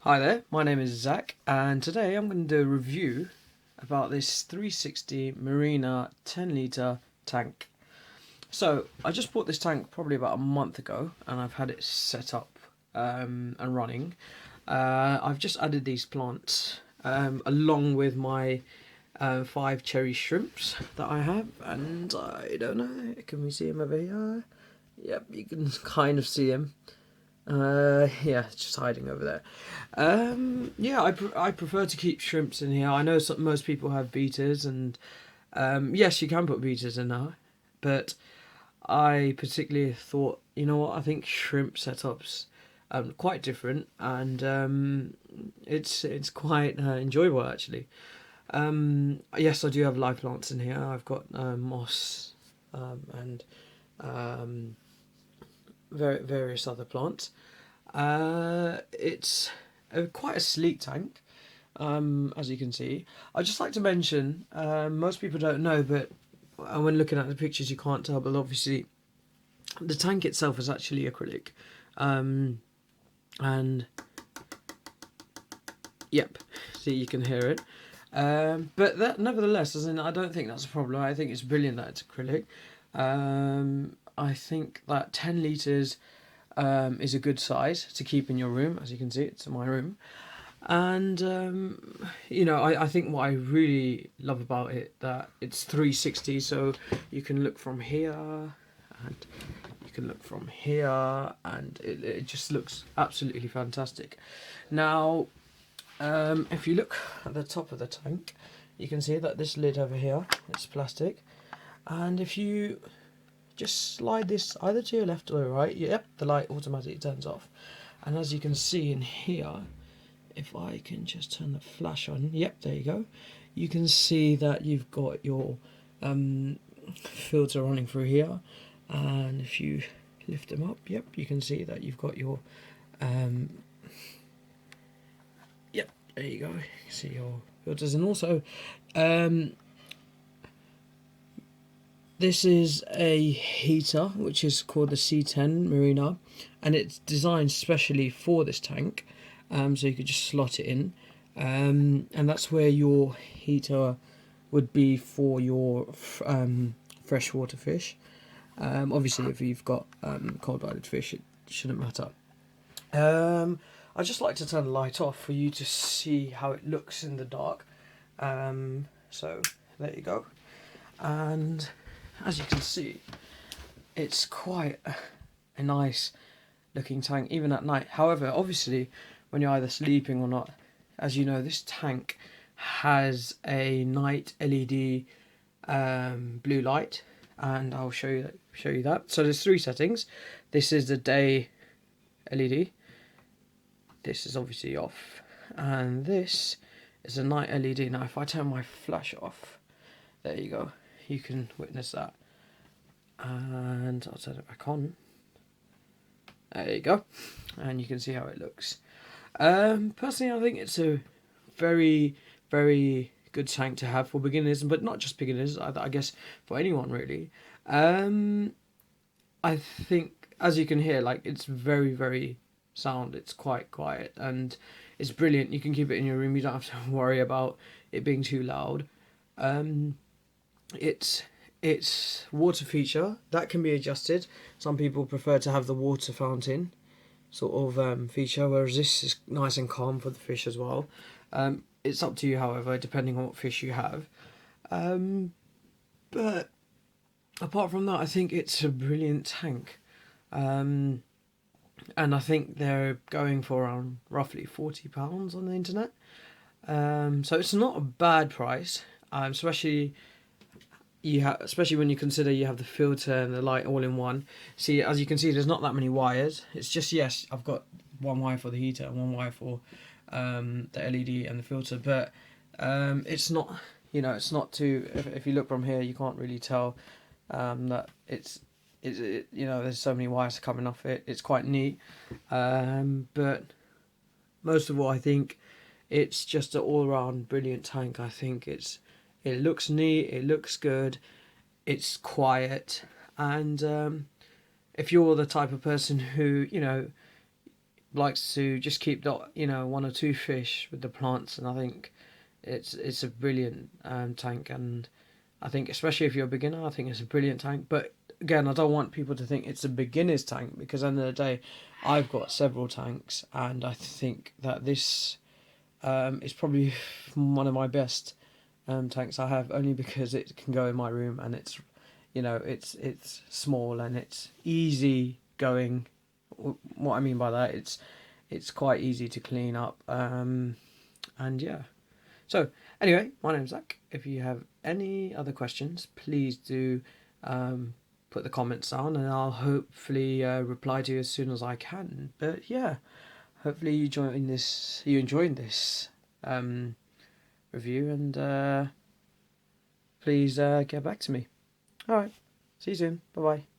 Hi there, my name is Zach, and today I'm going to do a review about this 360 Marina 10 litre tank. So, I just bought this tank probably about a month ago, and I've had it set up and running. I've just added these plants along with my 5 cherry shrimps that I have, and I don't know, can we see them over here? Yep, you can kind of see them. Yeah, it's just hiding over there. Yeah, I prefer to keep shrimps in here. I know most people have beaters, and yes, you can put beaters in there, but I particularly thought, you know what, I think shrimp setups quite different, and it's quite enjoyable actually. Yes, I do have live plants in here. I've got moss and um, various other plants. It's quite a sleek tank, as you can see. I'd just like to mention, most people don't know, but when looking at the pictures you can't tell, but obviously the tank itself is actually acrylic. And yep, see, you can hear it. But that, nevertheless, as in, I don't think that's a problem. I think it's brilliant that it's acrylic. I think that 10 litres is a good size to keep in your room. As you can see, it's in my room. And you know, I think what I really love about it, that it's 360, so you can look from here, and you can look from here, and it just looks absolutely fantastic. Now, if you look at the top of the tank, you can see that this lid over here is plastic, and if you just slide this either to your left or your right, yep, the light automatically turns off. And as you can see in here, if I can just turn the flash on, yep, there you go, you can see that you've got your filter running through here, and if you lift them up, yep, you can see that you've got your yep, there you go, you can see your filters. And also this is a heater which is called the C10 Marina, and it's designed specially for this tank, so you could just slot it in, and that's where your heater would be for your freshwater fish. Obviously, if you've got cold-blooded fish, it shouldn't matter. I'd just like to turn the light off for you to see how it looks in the dark. So there you go, and as you can see, it's quite a nice looking tank even at night. However, obviously, when you're either sleeping or not, as you know, this tank has a night LED blue light, and I'll show you that. So there's 3 settings. This is the day LED. This is obviously off, and this is a night LED. Now, if I turn my flash off, there you go. You can witness that, and I'll turn it back on. There you go, and you can see how it looks. Personally, I think it's a very, very good tank to have for beginners, but not just beginners. I guess for anyone really. I think, as you can hear, like, it's very, very sound. It's quite quiet, and it's brilliant. You can keep it in your room. You don't have to worry about it being too loud. It's water feature that can be adjusted. Some people prefer to have the water fountain sort of feature, whereas this is nice and calm for the fish as well. It's up to you, however, depending on what fish you have. But apart from that, I think it's a brilliant tank, and I think they're going for around roughly £40 on the internet. So it's not a bad price, especially especially when you consider you have the filter and the light all in one. See, as you can see, there's not that many wires. It's just, yes, I've got one wire for the heater and one wire for the LED and the filter, but it's not, you know, it's not too. If you look from here, you can't really tell that you know, there's so many wires coming off it. It's quite neat, but most of all, I think it's just an all-round brilliant tank. I think it looks neat, it looks good, it's quiet, and if you're the type of person who, you know, likes to just keep the, one or two fish with the plants, and I think it's a brilliant tank, and I think especially if you're a beginner, I think it's a brilliant tank. But again, I don't want people to think it's a beginner's tank, because at the end of the day, I've got several tanks, and I think that this is probably one of my best tanks I have, only because it can go in my room, and it's it's small and it's easy going. What I mean by that, it's quite easy to clean up, and yeah. So anyway, my name's Zach. If you have any other questions, please do put the comments down, and I'll hopefully reply to you as soon as I can. But yeah, hopefully you enjoyed this review, and please get back to me. All right, see you soon. Bye bye.